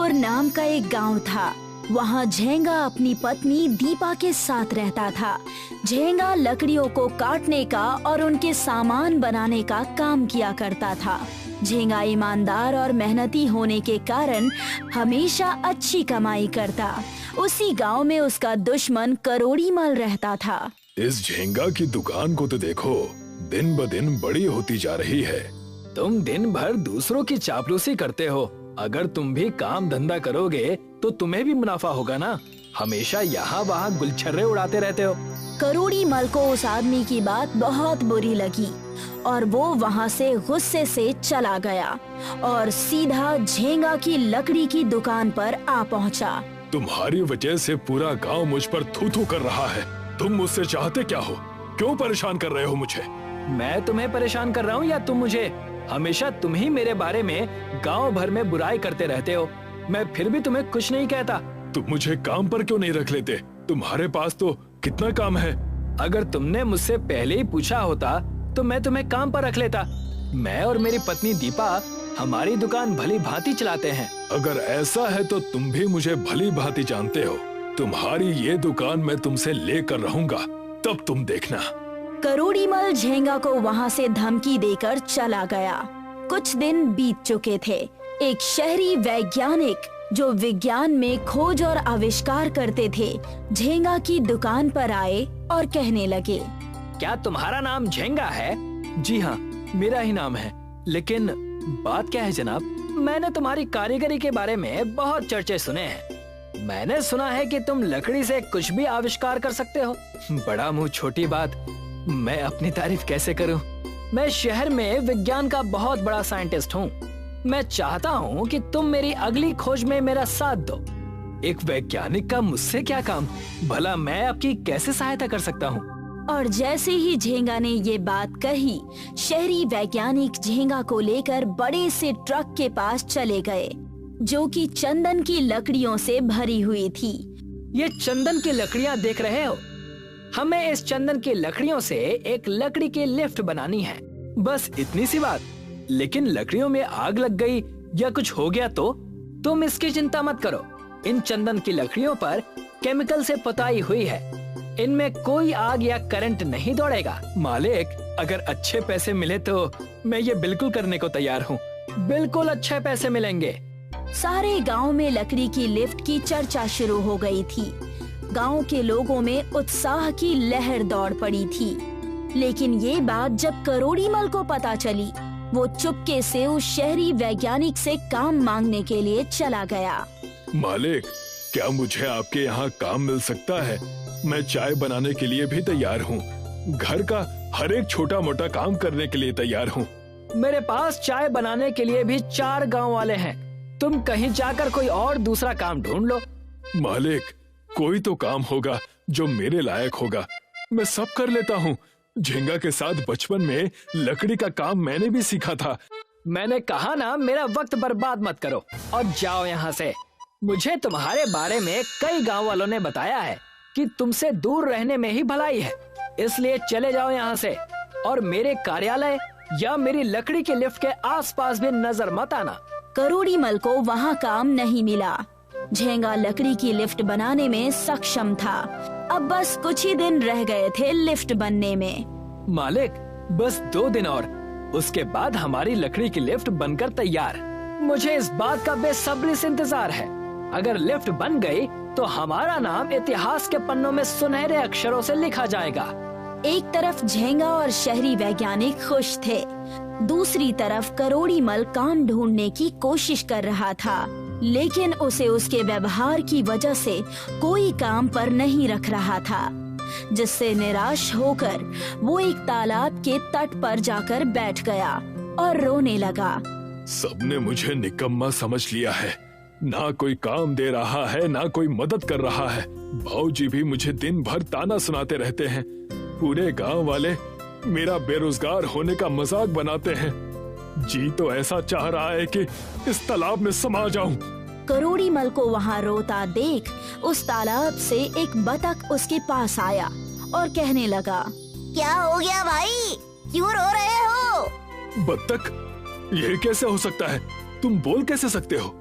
जयपुर नाम का एक गांव था। वहाँ झेंगा अपनी पत्नी दीपा के साथ रहता था। झेंगा लकड़ियों को काटने का और उनके सामान बनाने का काम किया करता था। झेंगा ईमानदार और मेहनती होने के कारण हमेशा अच्छी कमाई करता। उसी गांव में उसका दुश्मन करोड़ी मल रहता था। इस झेंगा की दुकान को तो देखो, दिन ब दिन बड़ी होती जा रही है। तुम दिन भर दूसरों की चापलूसी करते हो। अगर तुम भी काम धंधा करोगे तो तुम्हें भी मुनाफा होगा ना। हमेशा यहाँ वहाँ गुलछर्रे उड़ाते रहते हो। करोड़ी मल को उस आदमी की बात बहुत बुरी लगी और वो वहाँ से गुस्से से चला गया और सीधा झेंगा की लकड़ी की दुकान पर आ पहुँचा। तुम्हारी वजह से पूरा गांव मुझ पर थू थू कर रहा है। तुम मुझसे चाहते क्या हो? क्यों परेशान कर रहे हो मुझे? मैं तुम्हें परेशान कर रहा हूँ या तुम मुझे? हमेशा तुम ही मेरे बारे में गांव भर में बुराई करते रहते हो। मैं फिर भी तुम्हें कुछ नहीं कहता। तुम मुझे काम पर क्यों नहीं रख लेते? तुम्हारे पास तो कितना काम है। अगर तुमने मुझसे पहले ही पूछा होता तो मैं तुम्हें काम पर रख लेता। मैं और मेरी पत्नी दीपा हमारी दुकान भली भांति चलाते हैं। अगर ऐसा है तो तुम भी मुझे भली भांति जानते हो। तुम्हारी ये दुकान मैं तुमसे लेकर रहूंगा, तब तुम देखना। करोड़ी मल झेंगा को वहाँ से धमकी देकर चला गया। कुछ दिन बीत चुके थे। एक शहरी वैज्ञानिक जो विज्ञान में खोज और आविष्कार करते थे, झेंगा की दुकान पर आए और कहने लगे, क्या तुम्हारा नाम झेंगा है? जी हाँ, मेरा ही नाम है। लेकिन बात क्या है जनाब? मैंने तुम्हारी कारीगरी के बारे में बहुत चर्चे सुने हैं। मैंने सुना है कि तुम लकड़ी से कुछ भी आविष्कार कर सकते हो। बड़ा मुंह छोटी बात, मैं अपनी तारीफ कैसे करूं? मैं शहर में विज्ञान का बहुत बड़ा साइंटिस्ट हूं। मैं चाहता हूं कि तुम मेरी अगली खोज में मेरा साथ दो। एक वैज्ञानिक का मुझसे क्या काम? भला मैं आपकी कैसे सहायता कर सकता हूं? और जैसे ही झेंगा ने ये बात कही, शहरी वैज्ञानिक झेंगा को लेकर बड़े से ट्रक के पास चले गए जो कि चंदन की लकड़ियों से भरी हुई थी। ये चंदन की लकड़ियां देख रहे हो? हमें इस चंदन की लकड़ियों से एक लकड़ी की लिफ्ट बनानी है। बस इतनी सी बात। लेकिन लकड़ियों में आग लग गई या कुछ हो गया तो तुम इसकी चिंता मत करो। इन चंदन की लकड़ियों पर केमिकल से पुताई हुई है। इनमें कोई आग या करंट नहीं दौड़ेगा। मालिक, अगर अच्छे पैसे मिले तो मैं ये बिल्कुल करने को तैयार हूँ। बिल्कुल अच्छे पैसे मिलेंगे। सारे गांव में लकड़ी की लिफ्ट की चर्चा शुरू हो गई थी। गांव के लोगों में उत्साह की लहर दौड़ पड़ी थी। लेकिन ये बात जब करोड़ी मल को पता चली, वो चुपके से उस शहरी वैज्ञानिक से काम मांगने के लिए चला गया। मालिक, क्या मुझे आपके यहाँ काम मिल सकता है? मैं चाय बनाने के लिए भी तैयार हूँ। घर का हर एक छोटा मोटा काम करने के लिए तैयार हूँ। मेरे पास चाय बनाने के लिए भी 4 गांव वाले हैं। तुम कहीं जाकर कोई और दूसरा काम ढूंढ लो। मालिक, कोई तो काम होगा जो मेरे लायक होगा। मैं सब कर लेता हूँ। झेंगा के साथ बचपन में लकड़ी का काम मैंने भी सीखा था। मैंने कहा ना, मेरा वक्त बर्बाद मत करो और जाओ यहाँ से। मुझे तुम्हारे बारे में कई गांव वालों ने बताया है कि तुमसे दूर रहने में ही भलाई है। इसलिए चले जाओ यहाँ से और मेरे कार्यालय या मेरी लकड़ी की लिफ्ट के आसपास भी नजर मत आना। करोड़ी मल को वहाँ काम नहीं मिला। झेंगा लकड़ी की लिफ्ट बनाने में सक्षम था। अब बस कुछ ही दिन रह गए थे लिफ्ट बनने में। मालिक, बस 2 दिन और, उसके बाद हमारी लकड़ी की लिफ्ट बनकर तैयार। मुझे इस बात का बेसब्री से इंतजार है। अगर लिफ्ट बन गई तो हमारा नाम इतिहास के पन्नों में सुनहरे अक्षरों से लिखा जाएगा। एक तरफ झेंगा और शहरी वैज्ञानिक खुश थे, दूसरी तरफ करोड़ी मल काम ढूंढने की कोशिश कर रहा था। लेकिन उसे उसके व्यवहार की वजह से कोई काम पर नहीं रख रहा था, जिससे निराश होकर वो एक तालाब के तट पर जाकर बैठ गया और रोने लगा। सबने मुझे निकम्मा समझ लिया है। ना कोई काम दे रहा है, ना कोई मदद कर रहा है। भाऊजी भी मुझे दिन भर ताना सुनाते रहते हैं। पूरे गांव वाले मेरा बेरोजगार होने का मजाक बनाते हैं। जी तो ऐसा चाह रहा है कि इस तालाब में समा जाऊं। करोड़ी मल को वहाँ रोता देख उस तालाब से एक बतख उसके पास आया और कहने लगा, क्या हो गया भाई, क्यों रो रहे हो? बत्तख, ये कैसे हो सकता है? तुम बोल कैसे सकते हो?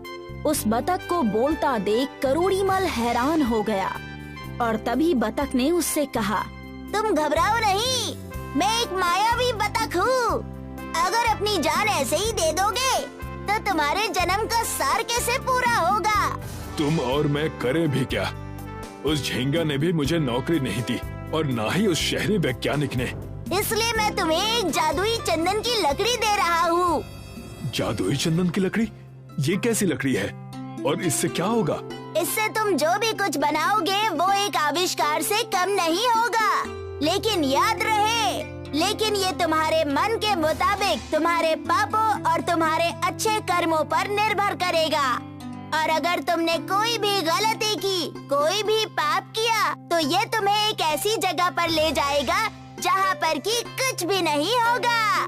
उस बतख को बोलता देख करोड़ीमल हैरान हो गया और तभी बतख ने उससे कहा, तुम घबराओ नहीं, मैं एक मायावी बतख हूँ। अगर अपनी जान ऐसे ही दे दोगे तो तुम्हारे जन्म का सार कैसे पूरा होगा? तुम और मैं करें भी क्या? उस झींगा ने भी मुझे नौकरी नहीं दी और ना ही उस शहरी वैज्ञानिक ने। इसलिए मैं तुम्हें एक जादुई चंदन की लकड़ी दे रहा हूँ। जादुई चंदन की लकड़ी? ये कैसी लकड़ी है और इससे क्या होगा? इससे तुम जो भी कुछ बनाओगे वो एक आविष्कार से कम नहीं होगा। लेकिन याद रहे, लेकिन ये तुम्हारे मन के मुताबिक तुम्हारे पापों और तुम्हारे अच्छे कर्मों पर निर्भर करेगा। और अगर तुमने कोई भी गलती की, कोई भी पाप किया, तो ये तुम्हें एक ऐसी जगह पर ले जाएगा जहाँ पर कि कुछ भी नहीं होगा।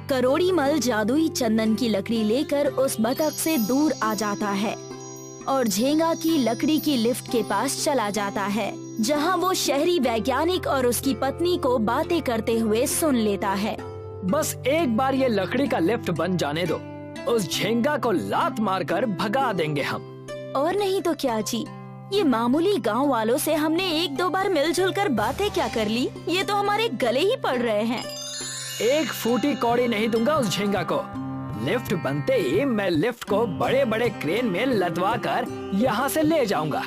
करोड़ीमल जादुई चंदन की लकड़ी लेकर उस बतख से दूर आ जाता है और झींगा की लकड़ी की लिफ्ट के पास चला जाता है, जहां वो शहरी वैज्ञानिक और उसकी पत्नी को बातें करते हुए सुन लेता है। बस एक बार ये लकड़ी का लिफ्ट बन जाने दो, उस झींगा को लात मारकर भगा देंगे हम। और नहीं तो क्या जी, ये मामूली गांव वालों से हमने एक दो बार मिलजुल कर बातें क्या कर ली, ये तो हमारे गले ही पड़ रहे हैं। एक फूटी कौड़ी नहीं दूंगा उस झींगा को। लिफ्ट बनते ही मैं लिफ्ट को बड़े बड़े क्रेन में लदवा कर यहाँ से ले जाऊंगा।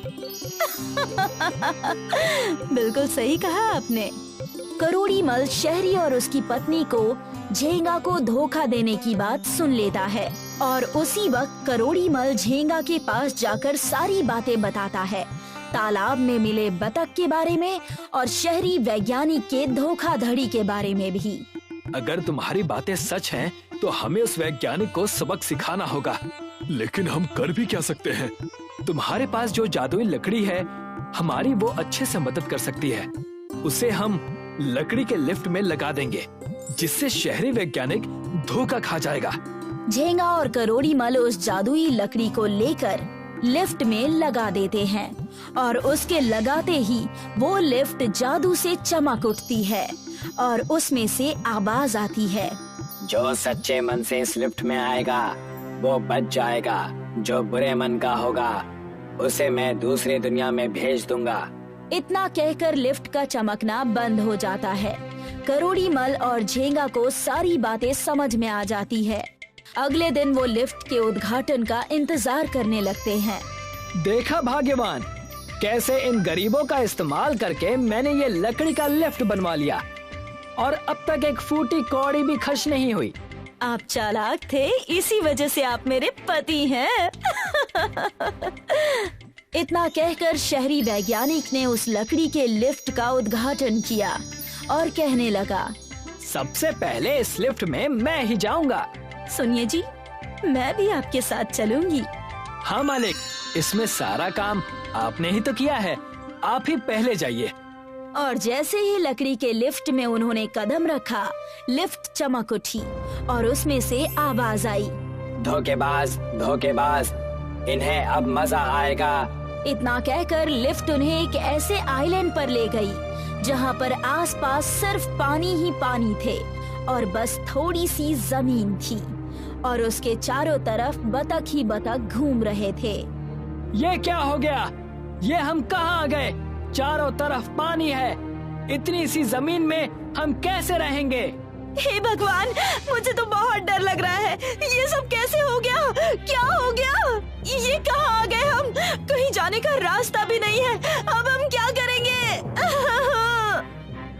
बिल्कुल सही कहा आपने। करोड़ीमल शहरी और उसकी पत्नी को झींगा को धोखा देने की बात सुन लेता है और उसी वक्त करोड़ीमल झींगा के पास जाकर सारी बातें बताता है, तालाब में मिले बतख के बारे में और शहरी वैज्ञानिक के धोखाधड़ी के बारे में भी। अगर तुम्हारी बातें सच हैं, तो हमें उस वैज्ञानिक को सबक सिखाना होगा। लेकिन हम कर भी क्या सकते हैं? तुम्हारे पास जो जादुई लकड़ी है, हमारी वो अच्छे से मदद कर सकती है। उसे हम लकड़ी के लिफ्ट में लगा देंगे, जिससे शहरी वैज्ञानिक धोखा खा जाएगा। झींगा और करोड़ीमल उस जादुई लकड़ी को लेकर लिफ्ट में लगा देते हैं और उसके लगाते ही वो लिफ्ट जादू से चमक उठती है और उसमें से आवाज आती है, जो सच्चे मन से इस लिफ्ट में आएगा वो बच जाएगा, जो बुरे मन का होगा उसे मैं दूसरी दुनिया में भेज दूंगा। इतना कहकर लिफ्ट का चमकना बंद हो जाता है। करोड़ीमल और झींगा को सारी बातें समझ में आ जाती है। अगले दिन वो लिफ्ट के उद्घाटन का इंतजार करने लगते हैं। देखा भाग्यवान, कैसे इन गरीबों का इस्तेमाल करके मैंने ये लकड़ी का लिफ्ट बनवा लिया और अब तक एक फूटी कौड़ी भी खर्च नहीं हुई। आप चालाक थे, इसी वजह से आप मेरे पति हैं। इतना कहकर शहरी वैज्ञानिक ने उस लकड़ी के लिफ्ट का उद्घाटन किया और कहने लगा, सबसे पहले इस लिफ्ट में मैं ही जाऊंगा। सुनिए जी, मैं भी आपके साथ चलूंगी। हाँ मालिक, इसमें सारा काम आपने ही तो किया है, आप ही पहले जाइए। और जैसे ही लकड़ी के लिफ्ट में उन्होंने कदम रखा, लिफ्ट चमक उठी और उसमें से आवाज आई, धोखेबाज, धोखेबाज, इन्हें अब मजा आएगा। इतना कहकर लिफ्ट उन्हें एक ऐसे आइलैंड पर ले गई जहां पर आसपास सिर्फ पानी ही पानी थे और बस थोड़ी सी जमीन थी और उसके चारों तरफ बतख ही बतख घूम रहे थे। ये क्या हो गया? ये हम कहाँ आ गए? चारों तरफ पानी है, इतनी सी जमीन में हम कैसे रहेंगे? हे भगवान, मुझे तो बहुत डर लग रहा है। ये सब कैसे हो गया? क्या हो गया? ये कहाँ आ गए हम? कहीं जाने का रास्ता भी नहीं है। अब हम क्या करेंगे?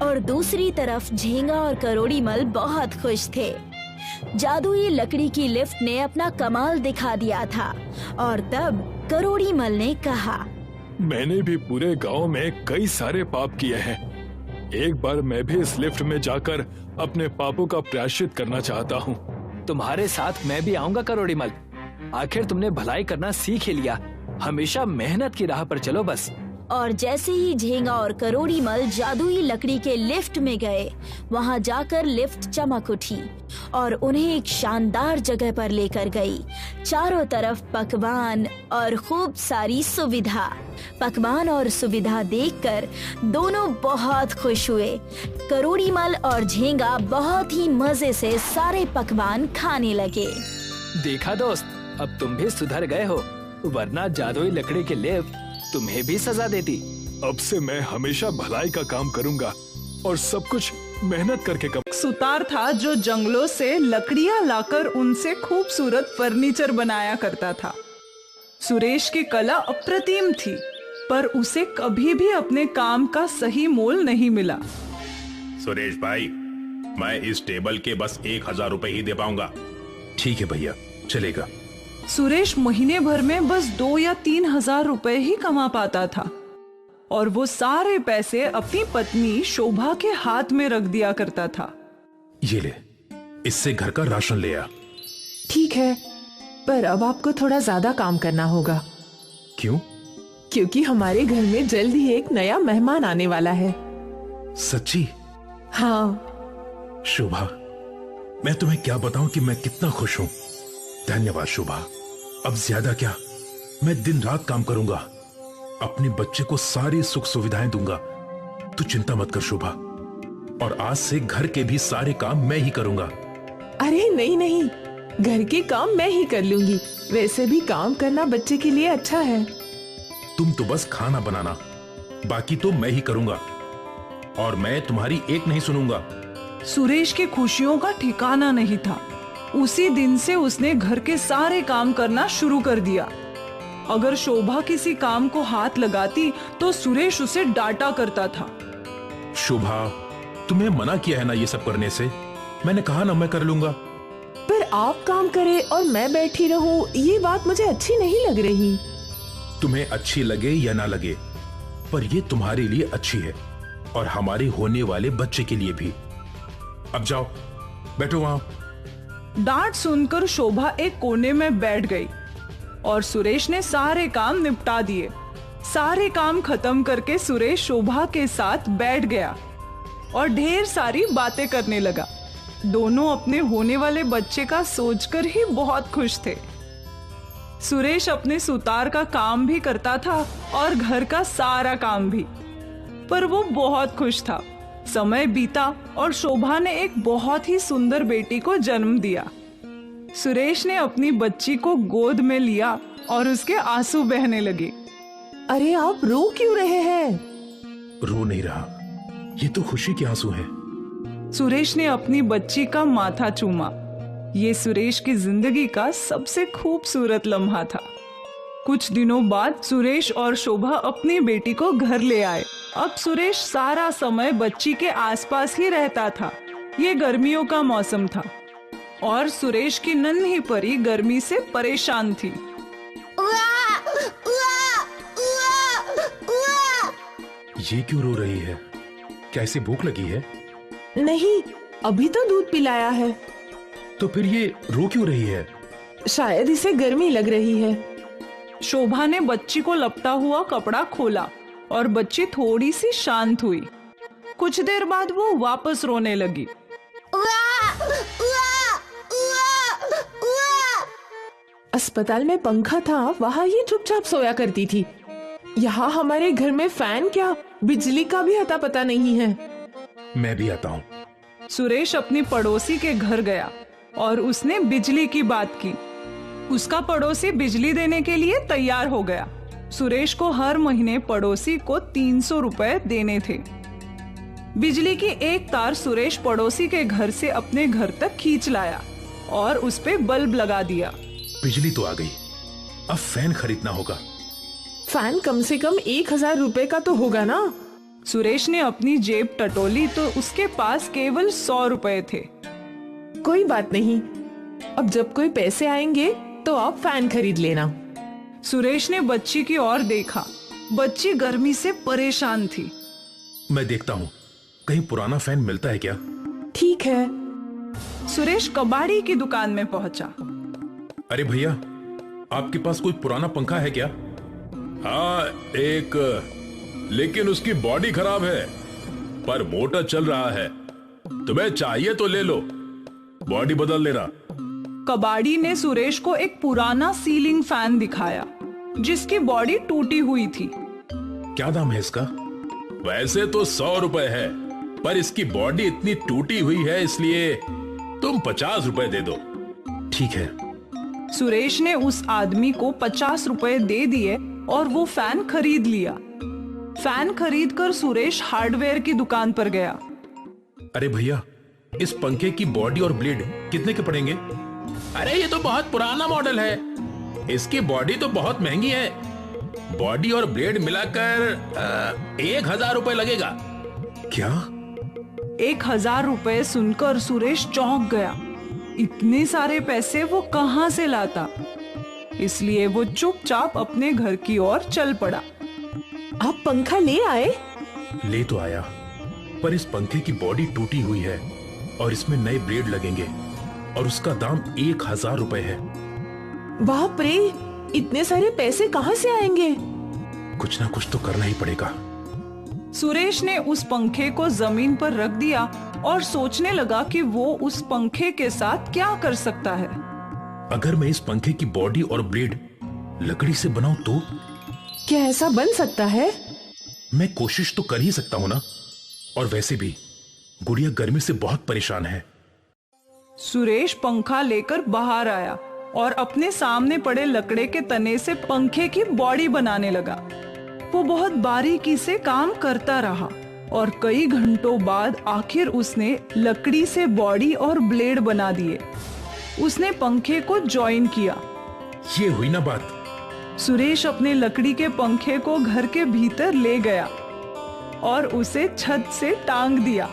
और दूसरी तरफ झींगा और करोड़ीमल बहुत खुश थे। जादुई लकड़ी की लिफ्ट ने अपना कमाल दिखा दिया था और तब करोड़ीमल ने कहा, मैंने भी पूरे गांव में कई सारे पाप किए हैं। एक बार मैं भी इस लिफ्ट में जाकर अपने पापों का प्रायश्चित करना चाहता हूँ। तुम्हारे साथ मैं भी आऊंगा करोड़ीमल। आखिर तुमने भलाई करना सीख ही लिया, हमेशा मेहनत की राह पर चलो बस। और जैसे ही झींगा और करोड़ीमल जादुई लकड़ी के लिफ्ट में गए, वहां जाकर लिफ्ट चमक उठी और उन्हें एक शानदार जगह पर लेकर गई। चारों तरफ पकवान और खूब सारी सुविधा। पकवान और सुविधा देखकर दोनों बहुत खुश हुए। करोड़ीमल और झींगा बहुत ही मजे से सारे पकवान खाने लगे। देखा दोस्त, अब तुम भी सुधर गए हो, वरना जादुई लकड़ी की लेप तुम्हें भी सजा देती। अब से मैं हमेशा भलाई का काम करूंगा और सब कुछ मेहनत करके सुतार था जो जंगलों से लकड़ियां लाकर उनसे खूबसूरत फर्नीचर बनाया करता था। सुरेश की कला अप्रतिम थी, पर उसे कभी भी अपने काम का सही मोल नहीं मिला। सुरेश भाई, मैं इस टेबल के बस 1000 रुपए ही दे पाऊंगा। ठीक है भैया, चलेगा। सुरेश महीने भर में बस 2 या 3 हजार रुपए ही कमा पाता था और वो सारे पैसे अपनी पत्नी शोभा के हाथ में रख दिया करता था। ये ले, इससे घर का राशन ले आ। ठीक है, पर अब आपको थोड़ा ज्यादा काम करना होगा। क्यों? क्योंकि हमारे घर में जल्द ही एक नया मेहमान आने वाला है। सच्ची? हाँ। शोभा, मैं तुम्हें क्या बताऊं कि मैं कितना खुश हूं। धन्यवाद शोभा। अब ज्यादा क्या, मैं दिन रात काम करूंगा, अपने बच्चे को सारी सुख सुविधाएं दूंगा। तू चिंता मत कर शोभा, और आज से घर के भी सारे काम मैं ही करूंगा। अरे नहीं नहीं, घर के काम मैं ही कर लूंगी। वैसे भी काम करना बच्चे के लिए अच्छा है। तुम तो बस खाना बनाना, बाकी तो मैं ही करूंगा, और मैं तुम्हारी एक नहीं सुनूंगा। सुरेश की खुशियों का ठिकाना नहीं था। उसी दिन से उसने घर के सारे काम करना शुरू कर दिया। अगर शोभा किसी काम को हाथ लगाती तो सुरेश उसे डांटा करता था। शोभा, तुम्हें मना किया है ना ये सब करने से। मैंने कहा ना मैं कर लूंगा। पर आप काम करें और मैं बैठी रहूं, ये बात मुझे अच्छी नहीं लग रही। तुम्हें अच्छी लगे या ना लगे, पर ये तुम्हारे लिए अच्छी है और हमारे होने वाले बच्चे के लिए भी। अब जाओ, बैठो वहां। डांट सुनकर शोभा एक कोने में बैठ गई और सुरेश ने सारे काम निपटा दिए। सारे काम खत्म करके सुरेश शोभा के साथ बैठ गया और ढेर सारी बातें करने लगा। दोनों अपने होने वाले बच्चे का सोचकर ही बहुत खुश थे। सुरेश अपने सुतार का काम भी करता था और घर का सारा काम भी, पर वो बहुत खुश था। समय बीता और शोभा ने एक बहुत ही सुंदर बेटी को जन्म दिया। सुरेश ने अपनी बच्ची को गोद में लिया और उसके आंसू बहने लगे। अरे आप रो क्यों रहे हैं? रो नहीं रहा, ये तो खुशी के आंसू हैं। सुरेश ने अपनी बच्ची का माथा चूमा। ये सुरेश की जिंदगी का सबसे खूबसूरत लम्हा था। कुछ दिनों बाद सुरेश और शोभा अपनी बेटी को घर ले आए। अब सुरेश सारा समय बच्ची के आसपास ही रहता था। ये गर्मियों का मौसम था और सुरेश की नन्ही परी गर्मी से परेशान थी। उआ, उआ, उआ, उआ। ये क्यों रो रही है? क्या इसे भूख लगी है? नहीं, अभी तो दूध पिलाया है। तो फिर ये रो क्यों रही है? शायद इसे गर्मी लग रही है। शोभा ने बच्ची को लपटा हुआ कपड़ा खोला और बच्ची थोड़ी सी शांत हुई। कुछ देर बाद वो वापस रोने लगी। उआ, उआ, उआ, उआ। अस्पताल में पंखा था, वहाँ ये चुपचाप सोया करती थी। यहाँ हमारे घर में फैन क्या, बिजली का भी अता पता नहीं है। मैं भी आता हूँ। सुरेश अपनी पड़ोसी के घर गया और उसने बिजली की बात की। उसका पड़ोसी बिजली देने के लिए तैयार हो गया। सुरेश को हर महीने पड़ोसी को 300 रुपए देने थे। बिजली की एक तार सुरेश पड़ोसी के घर से अपने घर तक खींच लाया और उस पे बल्ब लगा दिया। बिजली तो आ गई, अब फैन खरीदना होगा। फैन कम से कम 1000 रुपए का तो होगा ना? सुरेश ने अपनी जेब टटोली तो उसके पास केवल 100 रुपए थे। कोई बात नहीं, अब जब कोई पैसे आएंगे तो आप फैन खरीद लेना। सुरेश ने बच्ची की ओर देखा। बच्ची गर्मी से परेशान थी। मैं देखता हूँ कहीं पुराना फैन मिलता है क्या। ठीक है। सुरेश कबाड़ी की दुकान में पहुंचा। अरे भैया, आपके पास कोई पुराना पंखा है क्या? हाँ, एक, लेकिन उसकी बॉडी खराब है, पर मोटर चल रहा है। तुम्हें चाहिए तो ले लो, बॉडी बदल लेना। कबाड़ी ने सुरेश को एक पुराना सीलिंग फैन दिखाया जिसकी बॉडी टूटी हुई थी। क्या दाम है इसका? वैसे तो 100 रुपए है, पर इसकी बॉडी इतनी टूटी हुई है इसलिए तुम 50 रुपए दे दो। ठीक है, सुरेश ने उस आदमी को 50 रुपए दे दिए और वो फैन खरीद लिया। फैन खरीदकर सुरेश हार्डवेयर की दुकान पर गया। अरे भैया, इस पंखे की बॉडी और ब्लेड कितने के पड़ेंगे? अरे ये तो बहुत पुराना मॉडल है, इसकी बॉडी तो बहुत महंगी है। बॉडी और ब्लेड मिलाकर 1000 रुपए लगेगा। क्या? 1000 रुपए सुनकर सुरेश चौंक गया। इतने सारे पैसे वो कहां से लाता? इसलिए वो चुपचाप अपने घर की ओर चल पड़ा। आप पंखा ले आए? ले तो आया, पर इस पंखे की बॉडी टूटी हुई है और इसमें नए ब्लेड लगेंगे और उसका दाम 1000 रुपए है। बाप रे, इतने सारे पैसे कहां से आएंगे? कुछ ना कुछ तो करना ही पड़ेगा। सुरेश ने उस पंखे को जमीन पर रख दिया और सोचने लगा कि वो उस पंखे के साथ क्या कर सकता है। अगर मैं इस पंखे की बॉडी और ब्लेड लकड़ी से बनाऊं तो? क्या ऐसा बन सकता है? मैं कोशिश तो कर ही सकता हूं ना। और वैसे भी गुड़िया गर्मी से बहुत परेशान है। सुरेश पंखा लेकर बाहर आया और अपने सामने पड़े लकड़े के तने से पंखे की बॉडी बनाने लगा। वो बहुत बारीकी से काम करता रहा और कई घंटों बाद आखिर उसने लकड़ी से बॉडी और ब्लेड बना दिए। उसने पंखे को जॉइन किया। ये हुई ना बात। सुरेश अपने लकड़ी के पंखे को घर के भीतर ले गया और उसे छत से टांग दिया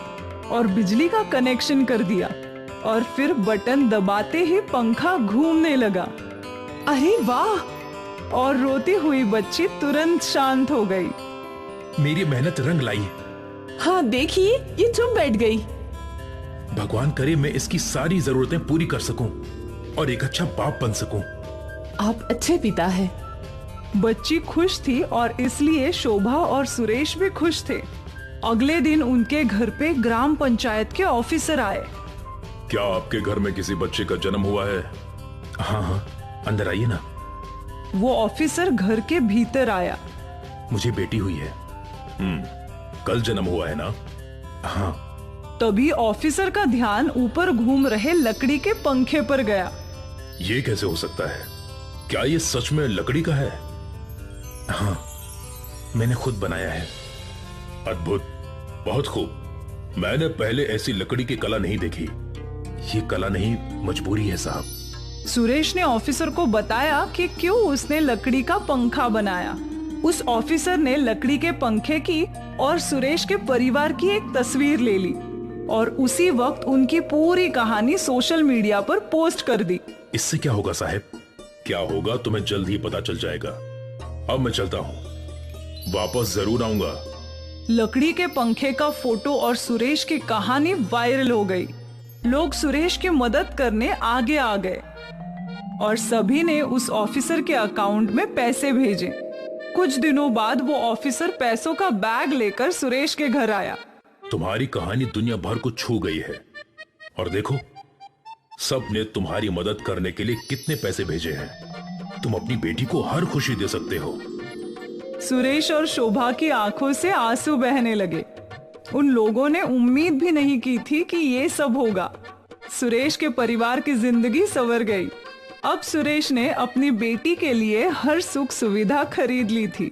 और बिजली का कनेक्शन कर दिया और फिर बटन दबाते ही पंखा घूमने लगा। अरे वाह! और रोती हुई बच्ची तुरंत शांत हो गई। मेरी मेहनत रंग लाई। हाँ देखिए, ये चुप बैठ गई। भगवान करे मैं इसकी सारी जरूरतें पूरी कर सकूं और एक अच्छा बाप बन सकूं। आप अच्छे पिता हैं। बच्ची खुश थी और इसलिए शोभा और सुरेश भी खुश थे। अगले दिन उनके घर पे ग्राम पंचायत के ऑफिसर आए। क्या आपके घर में किसी बच्चे का जन्म हुआ है? हाँ हाँ, अंदर आइए ना। वो ऑफिसर घर के भीतर आया। मुझे बेटी हुई है। कल जन्म हुआ है ना? हाँ। तभी ऑफिसर का ध्यान ऊपर घूम रहे लकड़ी के पंखे पर गया। ये कैसे हो सकता है? क्या ये सच में लकड़ी का है? हाँ, मैंने खुद बनाया है। अद्भुत, बहुत खूब। मैंने पहले ऐसी लकड़ी की कला नहीं देखी। ये कला नहीं, मजबूरी है साहब। सुरेश ने ऑफिसर को बताया कि क्यों उसने लकड़ी का पंखा बनाया। उस ऑफिसर ने लकड़ी के पंखे की और सुरेश के परिवार की एक तस्वीर ले ली और उसी वक्त उनकी पूरी कहानी सोशल मीडिया पर पोस्ट कर दी। इससे क्या होगा साहब? क्या होगा तुम्हें जल्द ही पता चल जाएगा। अब मैं चलता हूँ, वापस जरूर आऊंगा। लकड़ी के पंखे का फोटो और सुरेश की कहानी वायरल हो गई। लोग सुरेश की मदद करने आगे आ गए और सभी ने उस ऑफिसर के अकाउंट में पैसे भेजे। कुछ दिनों बाद वो ऑफिसर पैसों का बैग लेकर सुरेश के घर आया। तुम्हारी कहानी दुनिया भर को छू गई है और देखो, सब ने तुम्हारी मदद करने के लिए कितने पैसे भेजे हैं। तुम अपनी बेटी को हर खुशी दे सकते हो। सुरेश और शोभा की आंखों से आंसू बहने लगे। उन लोगों ने उम्मीद भी नहीं की थी कि ये सब होगा। सुरेश के परिवार की जिंदगी संवर गई। अब सुरेश ने अपनी बेटी के लिए हर सुख सुविधा खरीद ली थी।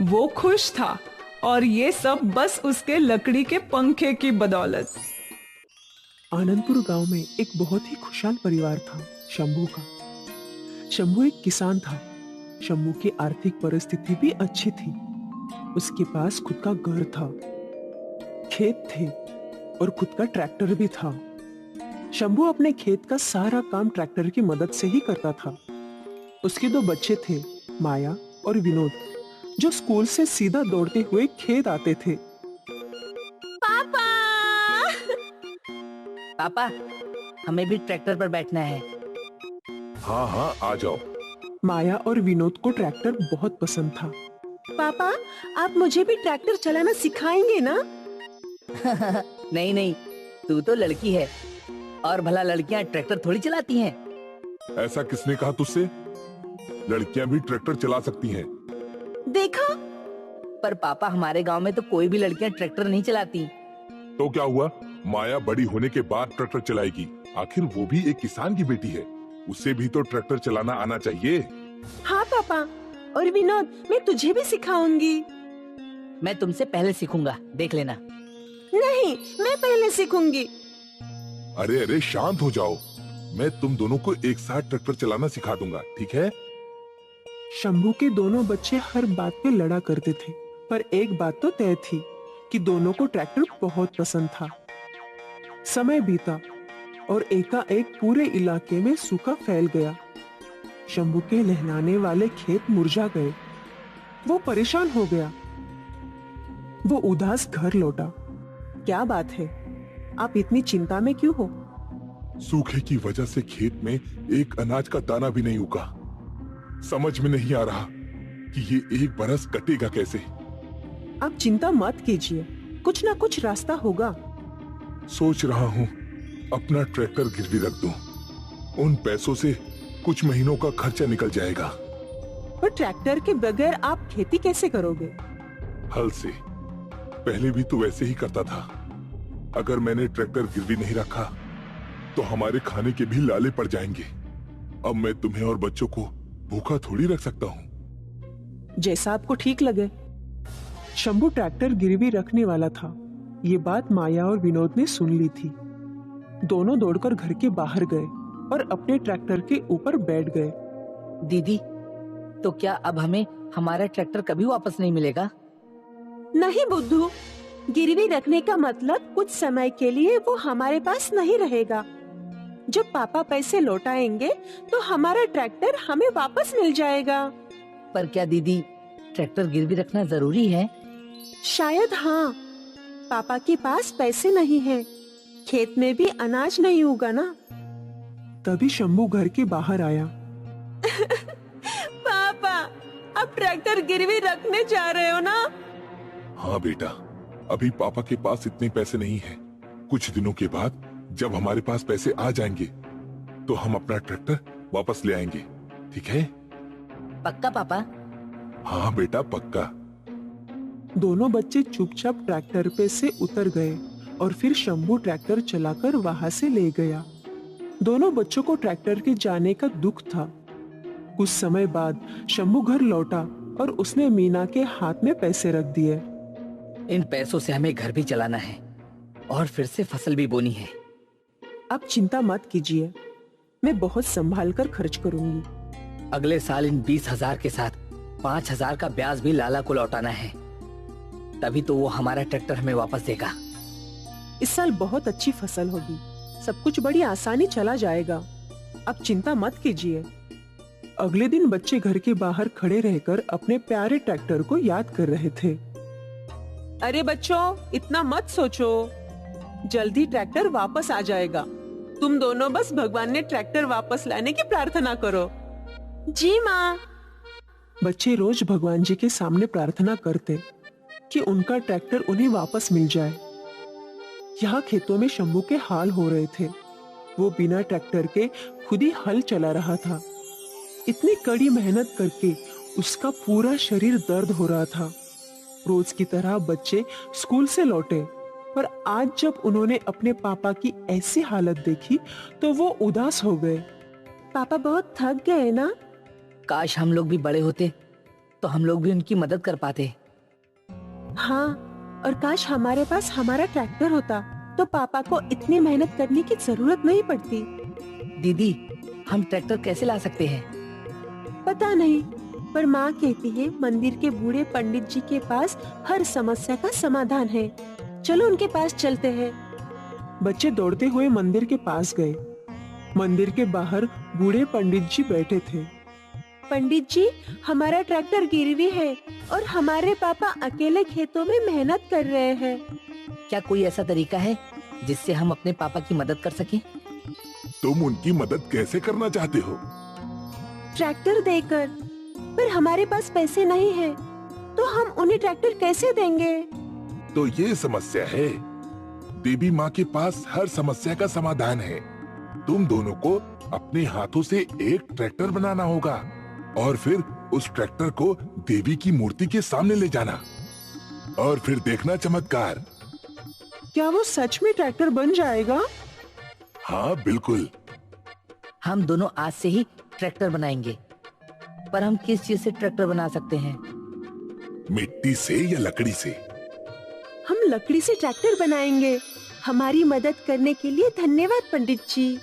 वो खुश था और ये सब बस उसके लकड़ी के पंखे की बदौलत। आनंदपुर गांव में एक बहुत ही खुशहाल परिवार था, शंभू का। शंभू एक किसान था। शंभू की आर्थिक परिस्थिति भी अच्छी थी। उसके पास खुद का घर था, खेत थे और खुद का ट्रैक्टर भी था। शंभू अपने खेत का सारा काम ट्रैक्टर की मदद से ही करता था। उसके 2 बच्चे थे, माया और विनोद, जो स्कूल से सीधा दौड़ते हुए खेत आते थे। पापा पापा, हमें भी ट्रैक्टर पर बैठना है। हाँ हाँ, आ जाओ। माया और विनोद को ट्रैक्टर बहुत पसंद था। पापा, आप मुझे भी ट्रैक्टर चलाना सिखाएंगे ना? नहीं नहीं, तू तो लड़की है और भला लड़कियां ट्रैक्टर थोड़ी चलाती हैं। ऐसा किसने कहा तुझसे? लड़कियां भी ट्रैक्टर चला सकती हैं। देखा? पर पापा, हमारे गांव में तो कोई भी लड़कियां ट्रैक्टर नहीं चलाती। तो क्या हुआ? माया बड़ी होने के बाद ट्रैक्टर चलाएगी। आखिर वो भी एक किसान की बेटी है। उसे भी तो ट्रैक्टर चलाना आना चाहिए। हाँ पापा, और विनोद, मैं तुझे भी सिखाऊंगी। मैं तुमसे पहले सीखूंगा, देख लेना। नहीं, मैं पहले सीखूंगी। अरे अरे शांत हो जाओ, मैं तुम दोनों को एक साथ ट्रैक्टर चलाना सिखा दूंगा, ठीक है? शंभू के दोनों बच्चे हर बात पे लड़ा करते थे, पर एक बात तो तय थी कि दोनों को ट्रैक्टर बहुत पसंद था। समय बीता और एकाएक पूरे इलाके में सूखा फैल गया। शंभू के लहलाने वाले खेत मुरझा गए। वो परेशान हो गया। वो उदास घर लौटा। क्या बात है, आप इतनी चिंता में क्यों हो? सूखे की वजह से खेत में एक अनाज का दाना भी नहीं उगा। समझ में नहीं आ रहा कि ये एक बरस कटेगा कैसे। आप चिंता मत कीजिए, कुछ ना कुछ रास्ता होगा। सोच रहा हूँ अपना ट्रैक्टर गिरवी रख दूं। उन पैसों से कुछ महीनों का खर्चा निकल जाएगा। पर ट्रैक्टर के बगैर आप खेती कैसे करोगे? हल से। पहले भी तो वैसे ही करता था। अगर मैंने ट्रैक्टर गिरवी नहीं रखा तो हमारे खाने के भी लाले पड़ जाएंगे। अब मैं तुम्हें और बच्चों को भूखा थोड़ी रख सकता हूँ। जैसा आपको ठीक लगे। शंभू ट्रैक्टर गिरवी रखने वाला था। ये बात माया और विनोद ने सुन ली थी। दोनों दौड़कर घर के बाहर गए और अपने ट्रैक्टर के ऊपर बैठ गए। दीदी, तो क्या अब हमें हमारा ट्रैक्टर कभी वापस नहीं मिलेगा? नहीं बुद्धू, गिरवी रखने का मतलब कुछ समय के लिए वो हमारे पास नहीं रहेगा। जब पापा पैसे लौटाएंगे तो हमारा ट्रैक्टर हमें वापस मिल जाएगा। पर क्या दीदी, ट्रैक्टर गिरवी रखना जरूरी है? शायद हाँ। पापा के पास पैसे नहीं हैं, खेत में भी अनाज नहीं उगा ना। तभी शंभू घर के बाहर आया। पापा, अब ट्रैक्टर गिरवी रखने जा रहे हो ना? हाँ बेटा, अभी पापा के पास इतने पैसे नहीं हैं। कुछ दिनों के बाद जब हमारे पास पैसे आ जाएंगे तो हम अपना ट्रैक्टर वापस ले आएंगे, ठीक है? पक्का पापा? हाँ बेटा, पक्का। दोनों बच्चे चुपचाप ट्रैक्टर पे से उतर गए और फिर शंभू ट्रैक्टर चलाकर वहां से ले गया। दोनों बच्चों को ट्रैक्टर के जाने का दुख था। कुछ समय बाद शंभू घर लौटा और उसने मीना के हाथ में पैसे रख दिए। इन पैसों से हमें घर भी चलाना है और फिर से फसल भी बोनी है। आप चिंता मत कीजिए, मैं बहुत संभाल कर खर्च करूंगी। अगले साल इन 20,000 के साथ 5,000 का ब्याज भी लाला को लौटाना है, तभी तो वो हमारा ट्रैक्टर हमें वापस देगा। इस साल बहुत अच्छी फसल होगी, सब कुछ बड़ी आसानी चला जाएगा। आप चिंता मत कीजिए। अगले दिन बच्चे घर के बाहर खड़े रहकर अपने प्यारे ट्रैक्टर को याद कर रहे थे। अरे बच्चों, इतना मत सोचो, जल्दी ट्रैक्टर वापस आ जाएगा। तुम दोनों बस भगवान ने ट्रैक्टर वापस लाने की प्रार्थना करो। जी माँ। बच्चे रोज भगवान जी के सामने प्रार्थना करते कि उनका ट्रैक्टर उन्हें वापस मिल जाए। यहाँ खेतों में शंभू के हाल हो रहे थे। वो बिना ट्रैक्टर के खुद ही हल चला रहा था। इतनी कड़ी मेहनत करके उसका पूरा शरीर दर्द हो रहा था। रोज की तरह बच्चे स्कूल से लौटे, पर आज जब उन्होंने अपने पापा की ऐसी हालत देखी तो वो उदास हो गए। पापा बहुत थक गए ना? काश हम लोग भी बड़े होते तो हम लोग भी उनकी मदद कर पाते। हाँ, और काश हमारे पास हमारा ट्रैक्टर होता तो पापा को इतनी मेहनत करने की जरूरत नहीं पड़ती। दीदी, हम ट्रैक्टर कैसे ला सकते हैं? पता नहीं, पर माँ कहती है मंदिर के बूढ़े पंडित जी के पास हर समस्या का समाधान है। चलो उनके पास चलते हैं। बच्चे दौड़ते हुए मंदिर के पास गए। मंदिर के बाहर बूढ़े पंडित जी बैठे थे। पंडित जी, हमारा ट्रैक्टर गिरवी है और हमारे पापा अकेले खेतों में मेहनत कर रहे हैं। क्या कोई ऐसा तरीका है जिससे हम अपने पापा की मदद कर सकें? तुम उनकी मदद कैसे करना चाहते हो? ट्रैक्टर देकर। पर हमारे पास पैसे नहीं है, तो हम उन्हें ट्रैक्टर कैसे देंगे? तो ये समस्या है। देवी माँ के पास हर समस्या का समाधान है। तुम दोनों को अपने हाथों से एक ट्रैक्टर बनाना होगा और फिर उस ट्रैक्टर को देवी की मूर्ति के सामने ले जाना और फिर देखना चमत्कार। क्या वो सच में ट्रैक्टर बन जाएगा? हाँ बिल्कुल। हम दोनों आज से ही ट्रैक्टर बनाएंगे। पर हम किस चीज से ट्रैक्टर बना सकते हैं? मिट्टी से या लकड़ी से? हम लकड़ी से ट्रैक्टर बनाएंगे। हमारी मदद करने के लिए धन्यवाद पंडित जी।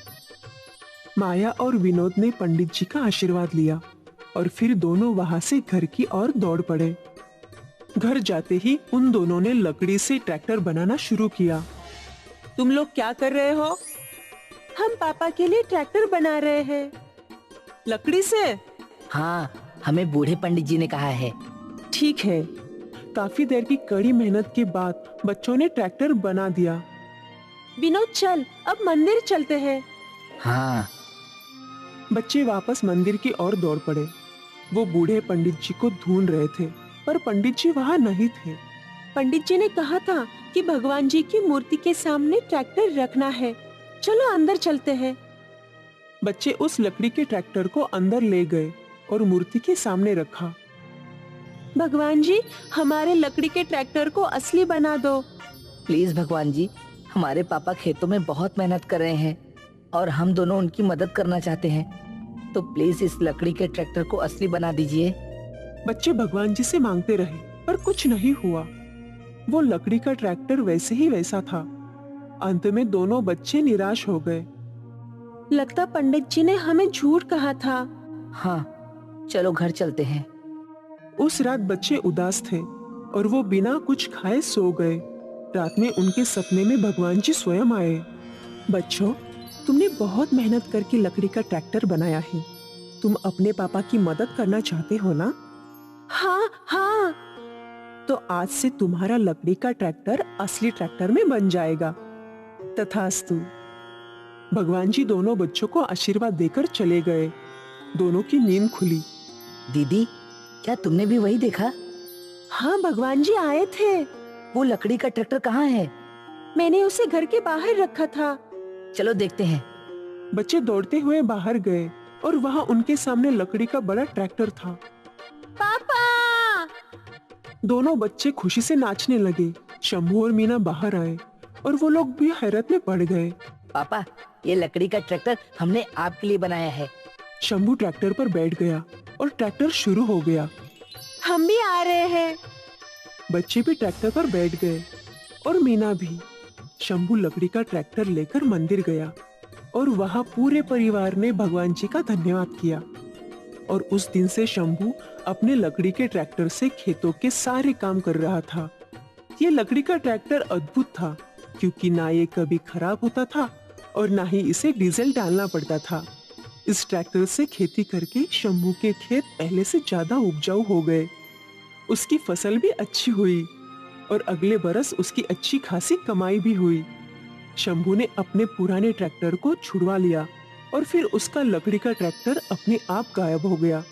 माया और विनोद ने पंडित जी का आशीर्वाद लिया और फिर दोनों वहां से घर की ओर दौड़ पड़े। घर जाते ही उन दोनों ने लकड़ी से ट्रैक्टर बनाना शुरू किया। तुम लोग क्या कर रहे हो? हम पापा के लिए ट्रैक्टर बना रहे हैं। लकड़ी से? हाँ, हमें बूढ़े पंडित जी ने कहा है। ठीक है। काफी देर की कड़ी मेहनत के बाद बच्चों ने ट्रैक्टर बना दिया। विनोद चल, अब मंदिर चलते हैं। हाँ। बच्चे वापस मंदिर की ओर दौड़ पड़े। वो बूढ़े पंडित जी को ढूंढ रहे थे, पर पंडित जी वहाँ नहीं थे। पंडित जी ने कहा था कि भगवान जी की मूर्ति के सामने ट्रैक्टर रखना है। चलो अंदर चलते हैं। बच्चे उस लकड़ी के ट्रैक्टर को अंदर ले गए और मूर्ति के सामने रखा। भगवान जी, हमारे लकड़ी के ट्रैक्टर को असली बना दो। प्लीज भगवान जी, हमारे पापा खेतों में बहुत मेहनत कर रहे हैं और हम दोनों उनकी मदद करना चाहते हैं, तो प्लीज इस लकड़ी के ट्रैक्टर को असली बना दीजिए। बच्चे भगवान जी से मांगते रहे, पर कुछ नहीं हुआ। वो लकड़ी का ट्रैक्टर वैसे ही वैसा था। अंत में दोनों बच्चे निराश हो गए। लगता पंडित जी ने हमें झूठ कहा था। हाँ, चलो घर चलते हैं। उस रात बच्चे उदास थे और वो बिना कुछ खाए सो गए। रात में उनके सपने में भगवान जी स्वयं आए। बच्चों, तुमने बहुत मेहनत करके लकड़ी का ट्रैक्टर बनाया है। तुम अपने पापा की मदद करना चाहते हो ना? हाँ हाँ। तो आज से तुम्हारा लकड़ी का ट्रैक्टर असली ट्रैक्टर में बन जाएगा। तथास्तु। भगवान जी दोनों बच्चों को आशीर्वाद देकर चले गए। दोनों की नींद खुली। दीदी, क्या तुमने भी वही देखा? हाँ, भगवान जी आए थे। वो लकड़ी का ट्रैक्टर कहाँ है? मैंने उसे घर के बाहर रखा था। चलो देखते हैं। बच्चे दौड़ते हुए बाहर गए और वहाँ उनके सामने लकड़ी का बड़ा ट्रैक्टर था। पापा! दोनों बच्चे खुशी से नाचने लगे। शंभू और मीना बाहर आए और वो लोग भी हैरत में पड़ गए। पापा, ये लकड़ी का ट्रैक्टर हमने आपके लिए बनाया है। शंभू ट्रैक्टर पर बैठ गया और ट्रैक्टर शुरू हो गया। हम भी आ रहे हैं। बच्चे भी ट्रैक्टर पर बैठ गए और मीना भी। शंभू लकड़ी का ट्रैक्टर लेकर मंदिर गया और वहाँ पूरे परिवार ने भगवान जी का धन्यवाद किया। और उस दिन से शंभू अपने लकड़ी के ट्रैक्टर से खेतों के सारे काम कर रहा था। ये लकड़ी का ट्रैक्टर अद्भुत था, क्योंकि ना ये कभी खराब होता था और ना ही इसे डीजल डालना पड़ता था। इस ट्रैक्टर से खेती करके शंभू के खेत पहले से ज्यादा उपजाऊ हो गए। उसकी फसल भी अच्छी हुई और अगले बरस उसकी अच्छी खासी कमाई भी हुई। शंभू ने अपने पुराने ट्रैक्टर को छुड़वा लिया और फिर उसका लकड़ी का ट्रैक्टर अपने आप गायब हो गया।